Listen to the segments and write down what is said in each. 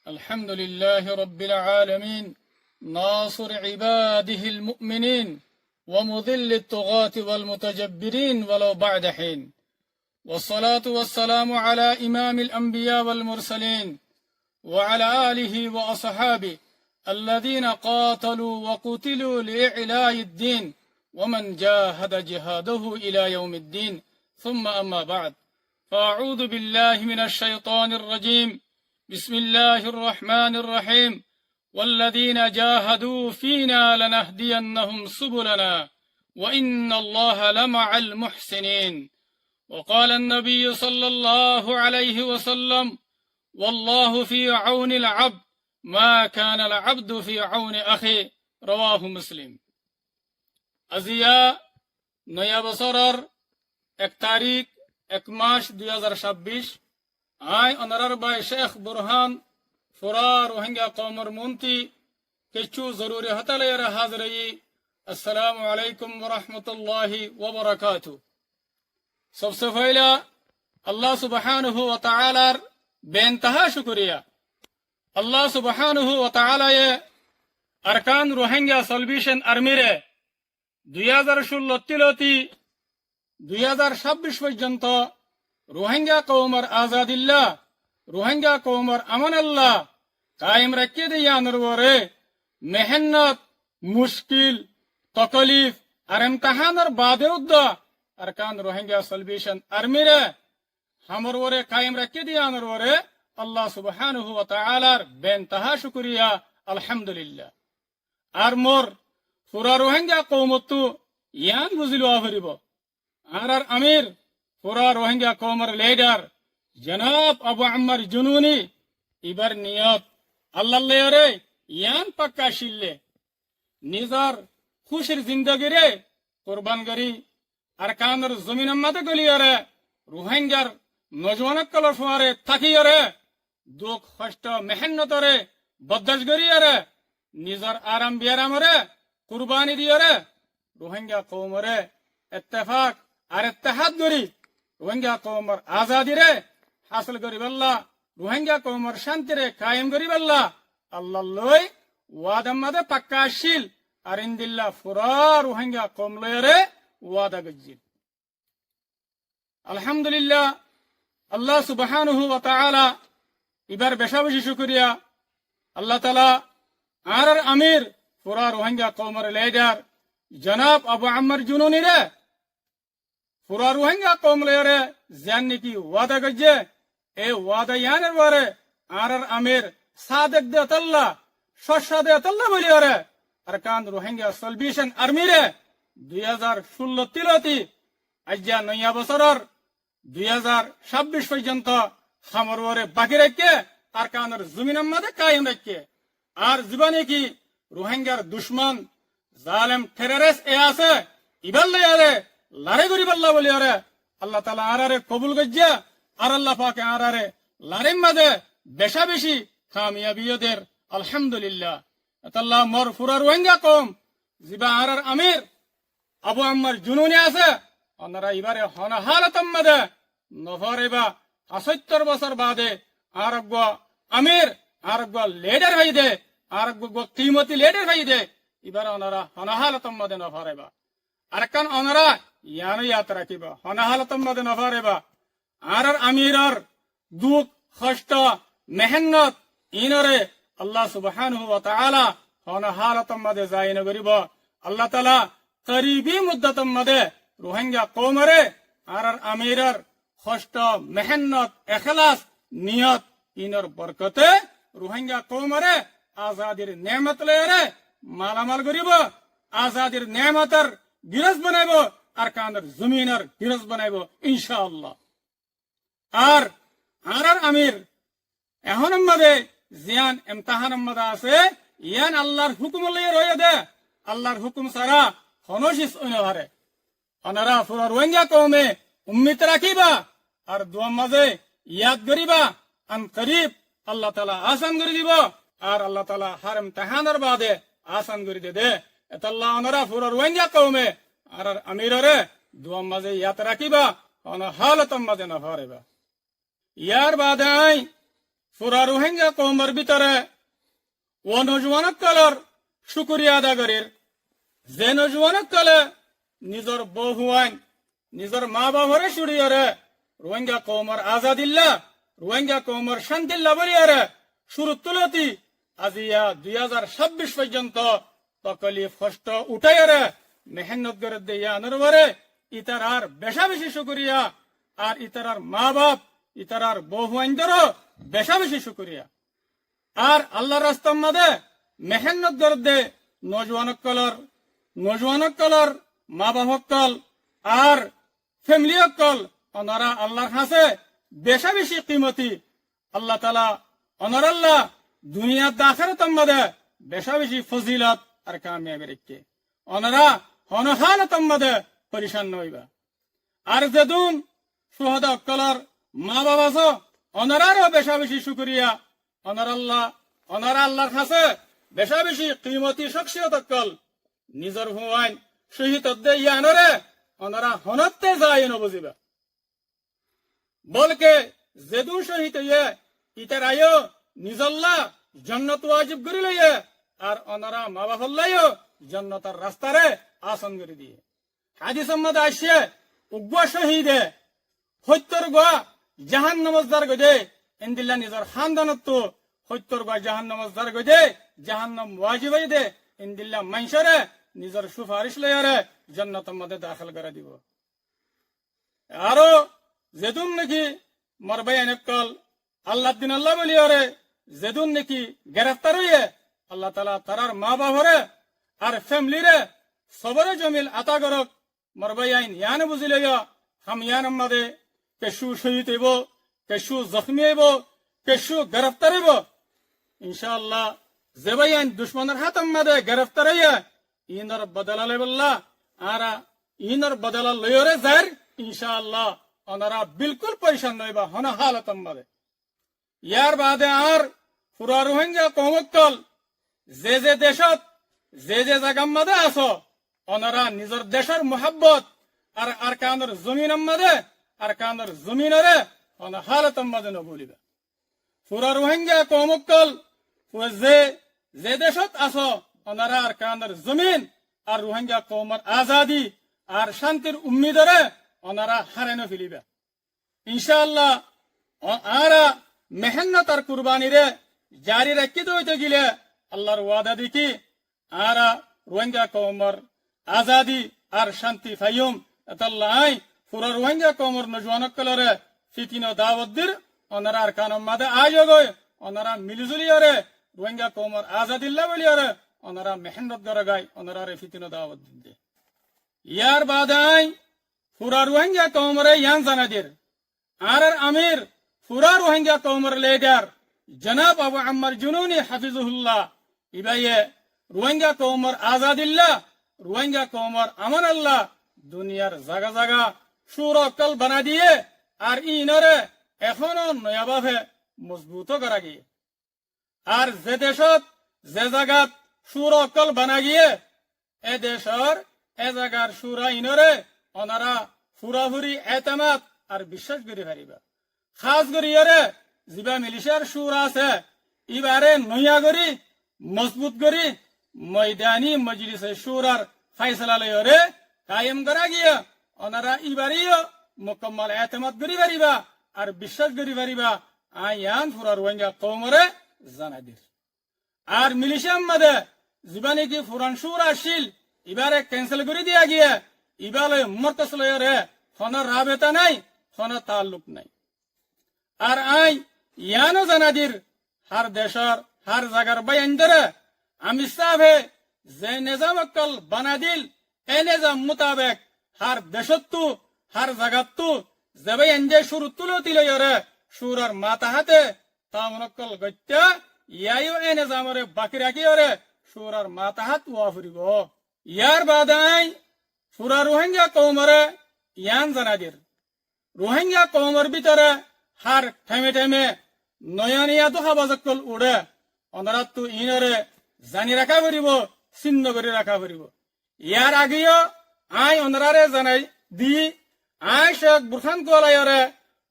الحمد لله رب العالمين ناصر عباده المؤمنين ومذل الطغاة والمتجبرين ولو بعد حين والصلاة والسلام على إمام الأنبياء والمرسلين وعلى آله وأصحابه الذين قاتلوا وقتلوا لإعلاء الدين ومن جاهد جهاده إلى يوم الدين ثم أما بعد فأعوذ بالله من الشيطان الرجيم بسم الله الرحمن الرحيم والذين جاهدوا فينا لنهدينهم سبلنا وإن الله لمع المحسنين وقال النبي صلى الله عليه وسلم والله في عون العبد ما كان العبد في عون أخيه رواه مسلم আজিয়া নয়া বছরের 1 তারিখ 1 মাস 2026 আই অনারার বাই শেখ বুরহান ফুরা রোহিঙ্গা কওমের মন্ত্রী কিছু জরুরি হতালের হাজরি আসসালামু আলাইকুম ওয়া রাহমাতুল্লাহি ওয়া বারাকাতুহু सबसे पहला अल्लाह सुब्हानहु व तआलार बेइंतहा शुक्रिया अल्लाह सुब्हानहु व तआला ये अरकान रोहिंग्या सल्वेशन आर्मीरे 2016 तिलती 2026 পর্যন্ত রোহিঙ্গা কওমের আজাদিল্লাহ রোহিঙ্গা কওমের আমানাল্লাহ কায়েম রাখতে দিয়ানোর পরে মেহনত মুশকিল তকলিফ আর ইমতিহানের বাদে উদ্দা अरकान रोहिंग्या सल्वेशन आर्मीरे हमर वरे कायम रखे दियानर वरे अल्लाह सुब्हानहु व तआलार बेइंतहा शुक्रिया अल्हम्दुलिल्लाह आर मोर पुरा रोहिंग्या कौमतु यान बुझिलो आफरिबो आर अमीर पुरा रोहिंग्या कौमर लीडर जनाब अबू अम्मर जुनूनी इबर नियत अल्लाह लेरे यान पक्का शिल्ले निजार खुशिर जिंदगी रे कुर्बान करी अरकानर जमीन मत गलियारे रोहिंग्यार नौजवान कलर फुआरे थाकियारे दुख कष्ट मेहनतरे बददाश करियारे निजर आराम बियारामरे कुर्बानी दियारे रोहिंग्या कौमरे इत्तेफाक और इत्तेहाद करी रोहिंग्या कौमर आजादी रे हासिल करी बल्ला रोहिंग्या कौमर शांति रे कायम करी बल्ला अल्लाह लोई वादा मदे पक्का शील अरिंदिल्ला फुरा रोहिंग्या कौम लोयरे वादा गज्जिल अल्हम्दुलिल्लाह अल्लाह सुब्हानहु व तआला इबार बेशा बेशी शुक्रिया अल्लाह ताला आर अमीर पुरा रोहिंग्या कौमर लीडर जनाब अबू अम्मर जुनूनी रे पुरा रोहिंग्या कौम लेरे जानने की वादा गज्जे ए वादा यानर बारे आर अमीर सादक दे तल्ला शशा दे तल्ला बोलियारे अरकान रोहिंग्या सल्वेशन आर्मी रे 2016 तिलती আজ্জা নয়া বছরের 2026 পর্যন্ত খামর ওরে বাকি রেখে আরকানের জমিনের মধ্যে কায়েম রেখে আর জীবনে কি রোহিঙ্গার দুশমন জালেম টেররিস্ট এ আছে ইবাল্লে আরে লড়াই করি বল্লা বলি আরে আল্লাহ তাআলা আরারে কবুল গজ্জা আর আল্লাহ পাকে আরারে লড়াই মধ্যে বেশা বেশি কামিয়াবিয়দের আলহামদুলিল্লাহ আল্লাহ মোর পুরা রোহিঙ্গা কম জিবা আরার আমির अबू अम्मर जुनूनी আছে ওনারা ইবারে হন হালাতম মদে নফরেবা ৭৭ বছর বাদে আরব আমির আরব লিডার হইদে আরব কিমতি লিডার হইদে ইবারে ওনারা হন হালাতম মদে নফরেবা আরকান ওনারা ইয়ানো ইয়াত্রা কিবা হন হালাতম মদে নফরেবা আরর আমিরর দুঃখ কষ্ট মেহনত ইনরে আল্লাহ সুবহানাহু ওয়া তাআলা হন হালাতম মদে জাইন করিব আল্লাহ তাআলা करीबी मुद्दत मदे रोहिंग्या कौमरे आर अमीरर कष्ट मेहनत एखलास नियत इनर बरकते रोहिंग्या कौमरे आजादीर नेमत लेरे मालामाल करिब आजादीर नेमतर गिरस बनाइब अरकानर जमीनर गिरस बनाइब इंशाअल्लाह आर आर अमीर एहन मदे जियान इम्तिहान मदे आछे यान अल्लाहर हुकुम लइये रये दे अल्लाहर हुकुम सारा हनोशिस उनहारे अनरा पुरा रोहिंग्या कौमे उम्मीद राखिबा और दुआ मजे याद करिबा अन करीब अल्लाह ताला आसान करि दिबो और अल्लाह ताला हर इम्तिहानर बादे आसान करि दे एतल्ला अनरा पुरा रोहिंग्या कौमे और अमीररे दुआ मजे याद राखिबा अन हालतम मजे न हारेबा यार बादे পুরা রোহিঙ্গা কৌমের ভিতরে ও নজওয়ানকলর শুকরিয়া আদা করির যে নজওয়ানকলে নিজর বউ হুয়াইন নিজর মা বাবরে সুড়িয়রে রোহিঙ্গা কৌমর আজাদিল্লা রোহিঙ্গা কৌমর শান্তিল্লা বলিয়ারে শুরু তুলতি আজিয়া 2026 পর্যন্ত তকলিফ কষ্ট উঠাইয়ারে মেহনত করে দিয়া নরবরে ইতারার বেশা বেশি শুকরিয়া আর ইতারার মা বাপ ইতারার বউ হুয়াইনদেরও বেশা বেশি শুকরিয়া আর আল্লাহ রাস্তার মাঝে মেহনত করে দে নজওয়ানকলর মা বাপকল আর ফ্যামিলি অকল ওনারা আল্লাহর কাছে বেশা বেশি কিমতি আল্লাহ তালা ওনার আল্লাহ দুনিয়ার আখিরাতের মধ্যে বেশা বেশি ফজিলত আর কামিয়াবি রেখে ওনারা হনহালতের মধ্যে পরিশান হইবা আর যেদুন সুহাদা অকলর মা বাবা ওনারারও বেশা বেশি শুকরিয়া ওনারা আল্লাহর কাছে বেশা বেশি কিমতি শখসিয়ত অকল নিজর হুয়াইন শহীদ ইয়ানরে ওনারা হনতে যায় নবজিবা বলকে যেদুন শহীদ ইয়ে ইতার আয়ো নিজল্লা জন্নত ওয়াজিব করি লইয়ে আর ওনারা মা বাপল্লাইও জন্নতার রাস্তারে আসন করে দিয়ে হাদিস মধ্যে আসছে উগ্র শহীদে সত্যর গোয়া জাহান নমজদার গদে ইন্দিল্লা নিজর খানদানত সত্যর গোয়া জাহান নমজদার গদে জাহান্নাম ওয়াজিব দে ইন্দিল্লা মাইশরে নিজর সুপারিশ লইয়ারে জন্নতের মধ্যে দাখিল করে দিব আরো যেদুন নাকি মরবাই এনেকল আল্লাহ দিন আল্লাহ বলিয়ারে যেদুন নাকি গ্রেফতার হইয়ে আল্লাহ তালা তারার মা বাবরে আর ফ্যামিলিরে সবরে জমিল আতা করক মরবাই আইন ইয়ানে বুঝি লইয়া হাম ইয়ান মাদে কেশু শহীদ হইব কেশু জখমি হইব কেশু গ্রেফতার হইব ইনশাআল্লাহ যেবাই আইন দুশ্মনের হাত মাদে গ্রেফতার হইয়া ইনর বদলা লেবল্লা আরা ইনর বদলা লইরে যার ইনশাআল্লাহ ওনারা বিলকুল পরিশান নইবা হন হালত মাদে ইয়ার বাদে আর পুরা রোহিঙ্গা কৌমকল যে দেশত যে জায়গার মাদে আছো ওনারা নিজের দেশের মোহাব্বত আর আর কানের জমিন মাদে আর কানের জমিনরে অন হালত মাদে নবলিবা পুরা রোহিঙ্গা কৌমকল যে দেশত আছো ওনারা আর কানের জমিন আর রোহিঙ্গা কৌমর আজাদি আর শান্তির উম্মিদরে ওনারা হারানো ফেলিবা ইনশাআল্লাহ আরা মেহনত আর কুরবানি রে জারি রাখি হইতে গেলে আল্লাহর ওয়াদা দেখি আরা রোহিঙ্গা কৌমর আজাদি আর শান্তি ফাইম এতাল্লাই পুরা রোহিঙ্গা কৌমর নজওয়ানকলরে ফিতিন দাওয়াত দির ওনারা আর কানম মাদে আয়োগয় ওনারা মিলিজুলিয়রে রোহিঙ্গা কৌমর আজাদিল্লা বলিয়রে ওনারা মেহনত করে গায় ওনারা রে ফিতিন দাওয়াত দিতে ইয়ার বাদাই পুরা রোহিঙ্গা কৌমরে ইয়ান জানাদির আর আমির পুরা রোহিঙ্গা কৌমর লিডার জনাব আবু আম্মার জুনুনি হাফিজুল্লাহ ইবাইয়ে রোহিঙ্গা কৌমর আজাদিল্লা রোহিঙ্গা কৌমর আমান আল্লাহ দুনিয়ার জাগা জাগা সুরকল বানা দিয়ে আর ইনরে এখনো নয়াভাবে মজবুত করা গিয়ে আর যে দেশত যে জাগাত সুরকল বানা গিয়ে এ দেশর এ জাগার সুরা ইনরে ওনারা ফুরাফুরি এতেমাত আর বিশ্বাস করি পারিবা খাস করি যিবা মিলিশিয়ার সুর আছে ইবারে নয়া করি মজবুত করি ময়দানি মজলিসে সুরার ফাইসলা লয়রে কায়েম করা গিয়া ওনারা ইবারিও মুকম্মল এতেমাত করি পারিবা আর বিশ্বাস করি পারিবা আয়ান ফুরা রোহিঙ্গা কৌমরে জানা দির আর মিলিশিয়ার মধ্যে যিবা নাকি ফুরান সুর আসিল ইবারে ক্যান্সেল করে দিয়া গিয়া ইবালে মর্তস লয়রে কোনো রাবেতা নাই কোনো তাল্লুক নাই আর আই ইয়ানো জানাদির হার দেশর হার জাগার বাইন ধরে আমি সাহে যে নিজাম অকল বানা দিল এ নিজাম মোতাবেক হার দেশত্তু হার জাগাত্তু যে বাইন যে শুরু তুলো তিলয়রে সুরার মাথা হাতে তামনকল গত্যা ইয়াইও এ নিজামরে বাকি রাখিয়রে সুরার মাথা হাত ওয়া ফুরিব ইয়ার বাদাই পুরা রোহিঙ্গা কৌমরে ইয়ান জানাদির রোহিঙ্গা কৌমর ভিতরে হার ঠেমে ঠেমে নয়নিয়া দুহা বাজকল উড়ে অনরাত্তু ইনরে জানি রাখা করিব চিহ্ন করে রাখা করিব ইয়ার আগেও আই অনরারে জানাই দি আই শেখ বুরখান কোলায়রে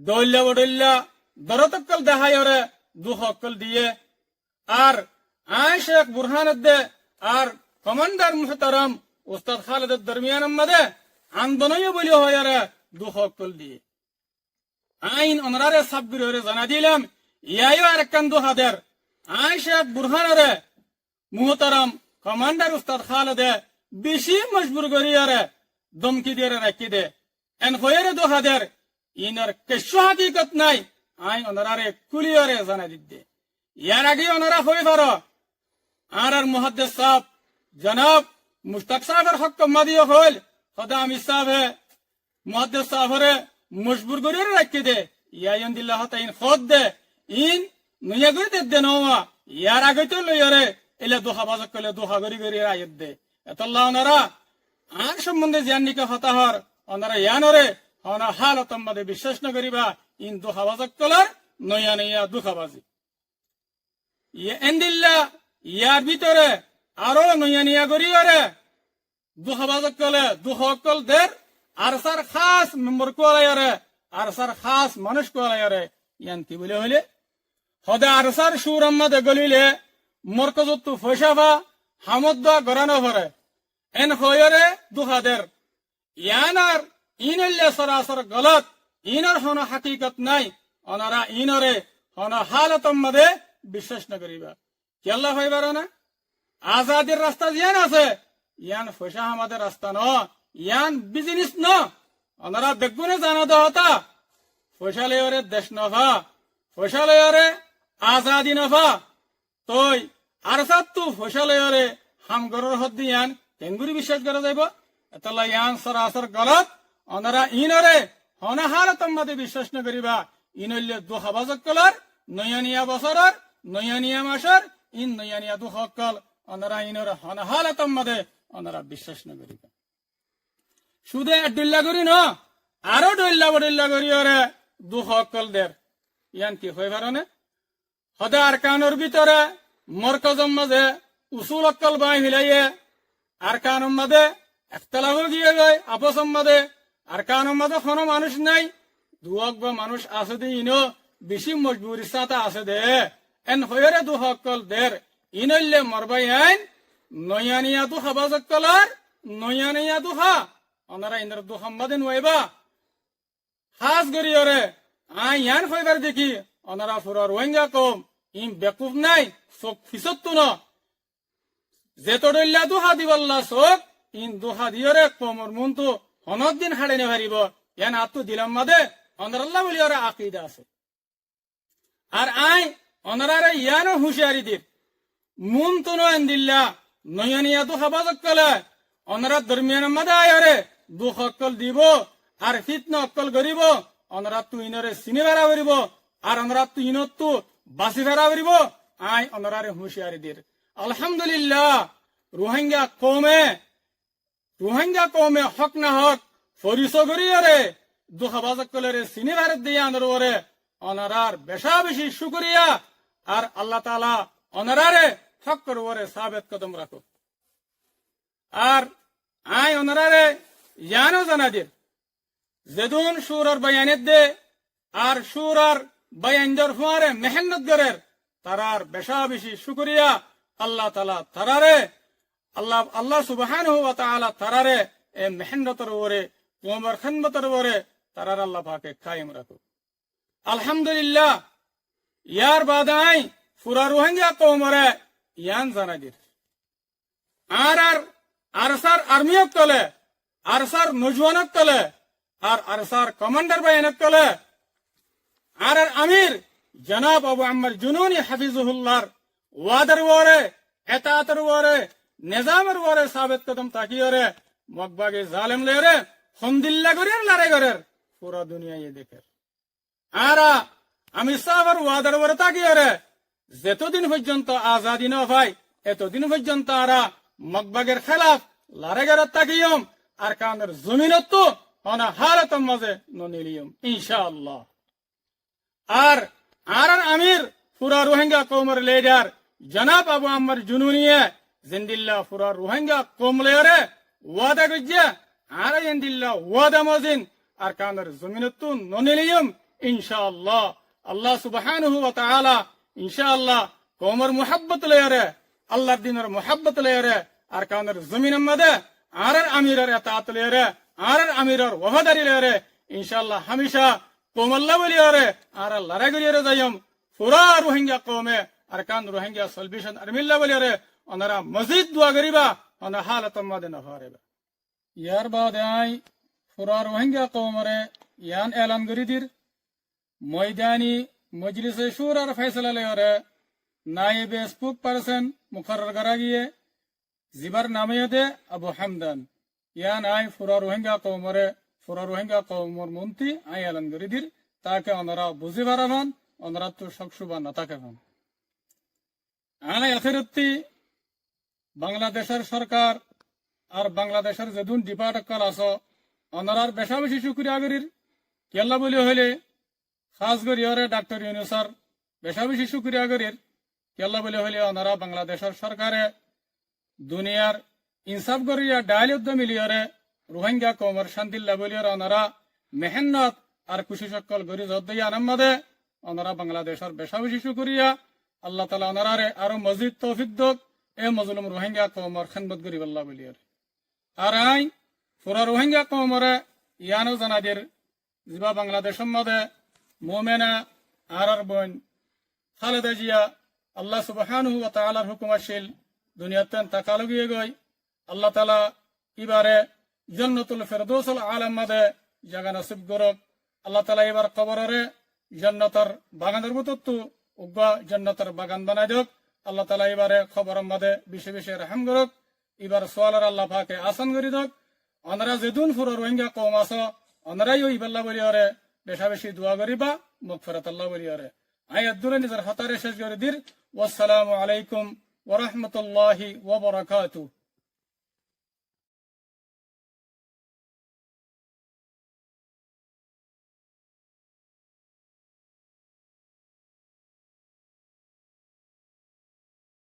দল্যা বদল্যা দরতকল দেহায়রে দুহকল দিয়ে আর আয় শেখ বুরহানুদ্দে আর কমান্ডার মুহতারাম উস্তাদ খালেদের দরমিয়ান মধ্যে আন্দোলন বলি হয় দুহকল দিয়ে আইন অনারে সাব্বির জানা দিলাম ইয়াইও আর একখান দুহাদের আয় শেখ বুরহানরে মুহতারাম কমান্ডার উস্তাদ খালেদে বেশি মজবুর করিয়ারে দমকি দিয়ে রাখি দে এন হয়ে দুহাদের ইনার কেশু হাকিকত নাই আই ওনারে কুলিয়ারে জানা দিতে ইয়ার আগে ওনারা হয়ে পারো আর মুহাদ্দিস সাহেব জনাব মুশতাক সাহেবের হক মাদিও হল খোদা আমি সাহেব মুহাদ্দিস সাহেবরে মজবুর করিয়ে রাখি দে ইয়ায়ন দিল্লাহ তাইন খোদ দে ইন নুয়া করে দে নওয়া ইয়ার আগে তো লইয়ারে এলে দোহা বাজক কলে দোহা গরি গরি আয়াত দে এতল্লাহ ওনারা আর সম্বন্ধে জানিকা হতাহর ওনারা ইয়ানরে হনা হালত মধ্যে বিশ্বাস ন করিবা ইন দোহা বাজক কলার নয়া নয়া দুখাবাজি এন্দিল্লা ইয়ার ভিতরে আরো নয়া নয়া গরিয়রে দুখাবাজক কলে দুহকল দের আর সার খাস মেম্বর কোয়ালায়ারে আর সার খাস মানুষ কোয়ালায়ারে ইয়ান কি বলে হইলে হদে আর সার সুর আম্মাদে গলিলে মরকজত্তু ফৈসাফা হামদ্দা গরানো ভরে এন হয়রে দুহাদের ইয়ানার ইনল্লে সরাসর গলত ইনর হন হাকিকত নাই অনারা ইনরে হন হালতম মধ্যে বিশ্বাস না করিবা কি আল্লাহ হইবার না আজাদের রাস্তা জিয়ান আছে ইয়ান ফৈসা আমাদের রাস্তা ন ইয়ান বিজনেস ন অনারা বেগুনে জানা দহতা ফৈসা লয়রে দেশ নভা ফৈসা লয়রে আজাদি নভা তই আর সাতু ফৈসা লয়রে হামগরর হদ দিয়ান তেঙ্গুরি বিশ্বাস করা যাইব এতলা ইয়ান সরাসর গলত অনারা ইনরে হনা হালতম মধ্যে বিশ্বাস না করিবা ইনল্লে দুহাবাজক কলার নয়ানিয়া বছরের নয়ানিয়া মাসের ইন নয়ানিয়া দুহকল অনারা ইনরে হনা হালতম মধ্যে অনারা বিশ্বাস না করিবা শুধু ডুল্লা করি ন আরো ডুল্লা বডুল্লা করি ওরে দুহকল দের ইয়ান কি হয়ে পারে হদে আর কানোর ভিতরে মরকজম মাঝে উসুল অক্কল বাই মিলাইয়ে আর কানুর মাঝে একতলাফ গিয়ে যায় আপসম মাঝে আর কানুর মাঝে কোনো মানুষ নাই দুহক বা মানুষ আছে দে ইনো বেশি মজবুরি সাথে আছে দে এন হয়ে দুহকল দের ইনল্লে মরবাই আইন নয়ানিয়া দু হাবাজকলার নয়ানিয়া দুহা ওনারা ইন্দ্র দুহাম্বাদে নইবা খাস গরি ওরে আই ইয়ান হইবার দেখি ওনারা ফুরা রোহিঙ্গা কম ইম বেকুফ নাই চোখ ফিসত্তু ন যেতডল্লা দুহা দিবল্লা চোখ ইন দুহা দিয়রে কমর মনটো হনত দিন হাড়ে নে হারিব ইয়ান আত্মু দিলাম মাদে অনরাল্লাহ বলি ওরা আকিদা আছে আর আই অনরারে ইয়ানো হুঁশিয়ারি দির মুন তো নয়ন দিল্লা নয়নিয়া দুহা বাজকলে অনরা দরমিয়ান মাদে আয়রে দুঃখ অক্কল দিব আর ফিতনা অক্কল গরিব অনরা তু ইনরে চিনি বেড়া করিব আর অনরা তু ইনতু বাসি বেড়া করিব আই অনরারে হুঁশিয়ারি দির আলহামদুলিল্লাহ রোহিঙ্গা কৌমে হক না হক ফরিস করিয়ারে দুঃখবাজকলেরে চিনি ভারত দিয়ে আনর ওরে অনারার বেশা বেশি শুকরিয়া আর আল্লাহ তাআলা অনারারে হক করবরে সাবেত কদম রাখো আর আই অনারারে জানো জানাদির যেদুন সুরর বয়ানের দে আর সুরার বয়ানদের হুয়ারে মেহনত গরের তারার বেশা বেশি শুকরিয়া আল্লাহ তাআলা তারারে আল্লাহ সুবহানাহু ওয়া তাআলা তারারে এ মেহনতর ওরে তোমার খিদমতের ওরে তারার আল্লাহ পাকে কায়েম রাখো আলহামদুলিল্লাহ ইয়ার বাদাই পুরা রোহিঙ্গা কওমরে ইয়ান জানাদির আর আরসার আর্মিয়ক তলে আরসার নজওয়ানক তলে আর আরসার কমান্ডার বাহিনীক তলে আর আমির জনাব আবু আম্মার জুনুনি হাফিজুহুল্লাহর ওয়াদার ওরে এতাতের ওরে নিজামের ওরে সাবেত কদম তাকিয়রে মকবাগে জালেম লেরে হন্দিল্লা করির লড়াই করের পুরো দুনিয়ায় দেখে আর আমি সাহাবার ওয়াদার ওরে তাকিয়রে যতদিন পর্যন্ত আজাদি না হয় এতদিন পর্যন্ত আরা মকবাগের খেলাফ লড়াই করার তাকিয়ম আর কানের জমিনত তো অনা হালতম মাঝে ননিলিয়ম ইনশাআল্লাহ আর আমির পুরা রোহিঙ্গা কৌমের লিডার জনাব আবু আম্মার জুনুনিয়ে জিন্দিল্লাহ পুরা রোহিঙ্গা কৌম লেরে ওয়াদা গজ্জা আর জিন্দিল্লাহ ওয়াদা মজিন আর কানের জমিনত তো ননিলিয়ম ইনশাআল্লাহ আল্লাহ সুবহানাহু ওয়া তাআলা ইনশাআল্লাহ কওমর মুহাব্বত লয়ারে আল্লাহর দিনের মুহাব্বত লয়ারে আর কানের জমিন মধ্যে আর আমিরের এতাত লয়ারে আর আমিরের ওয়াফাদারি লয়ারে ইনশাআল্লাহ হামেশা কওমল্লা বলিয়ারে আর লড়াই করিয়ারে যাইম পুরা রোহিঙ্গা কওমে আর কান রোহিঙ্গা সলভেশন আর্মিল্লা বলিয়ারে ওনারা মসজিদ দোয়া করিবা ওনা হালত মধ্যে না হারেবা ইয়ার বাদ আই পুরা রোহিঙ্গা কওমরে ইয়ান এলান করি দির ময়দানি মজলিসে শুরার ফয়সালা লয়ারে নায়েবে স্পোক পারসন মুকরর করা গিয়ে জিবার নামে দে আবু হামদান ইয়ান আই পুরা রোহিঙ্গা কওমর মন্ত্রী আই এলান করি দির তাকে ওনারা বুঝি পারাবান ওনারা তো সকসুবা না থাকে আই আখেরতি বাংলাদেশের সরকার আর বাংলাদেশের যেদুন ডিপার্টমেন্ট আছে ওনারার বেশা বেশি শুক্রিয়া করির কেল্লা বলি হইলে খাস করি ওরে ডাক্তার ইউনুসার বেশা বেশি শুক্রিয়া করির কেল্লা বলি হইলে ওনারা বাংলাদেশের সরকারে দুনিয়ার ইনসাফ করিয়া ডাইল উদ্যম মিলিয়রে রোহিঙ্গা কওমর শান্তিল্লা বলিয়র ওনারা মেহনত আর খুশি সকল গরি জদ্দইয়া আনাম্মাদে ওনারা বাংলাদেশের বেশা বেশি শুক্রিয়া আল্লাহ তালা ওনারারে আরো মসজিদ তৌফিক দোক এ মজলুম রোহিঙ্গা কওমর খেদমত করিব আল্লাহ বলিয়র আর আই পুরা রোহিঙ্গা কওমরে ইয়ানো জানাদের জিবা বাংলাদেশের মধ্যে মোমেনা আর বোন খালেদা জিয়া আল্লাহ সুবহানাহু ওয়া তাআলার হুকুম আসিল দুনিয়াতেন তাকালো গিয়ে গই আল্লাহ তাআলা এবারে জান্নাতুল ফেরদৌসুল আলাম মধ্যে জায়গা নসিব করব আল্লাহ তাআলা এবার কবরে জান্নাতের বাগানের মতো তো উগ্গা জান্নাতের বাগান বানাই দেব আল্লাহ তাআলা এবারে খবরের মধ্যে বেশি বেশি রহম করব এবার সোয়ালার আল্লাহ পাকে আসান করি দেব ওনারা যেদুন পুরো রোহিঙ্গা কওম আছে ওনারাই ওই বাল্লা বলিয়ারে বেশা বেশি দোয়া করিবা মাগফিরাত আল্লাহ বলিয়ারে আই আদুরে নিজের হাতারে শেষ করে দির ওয়াসসালামু আলাইকুম ওয়া রাহমাতুল্লাহি ওয়া বারাকাতুহু।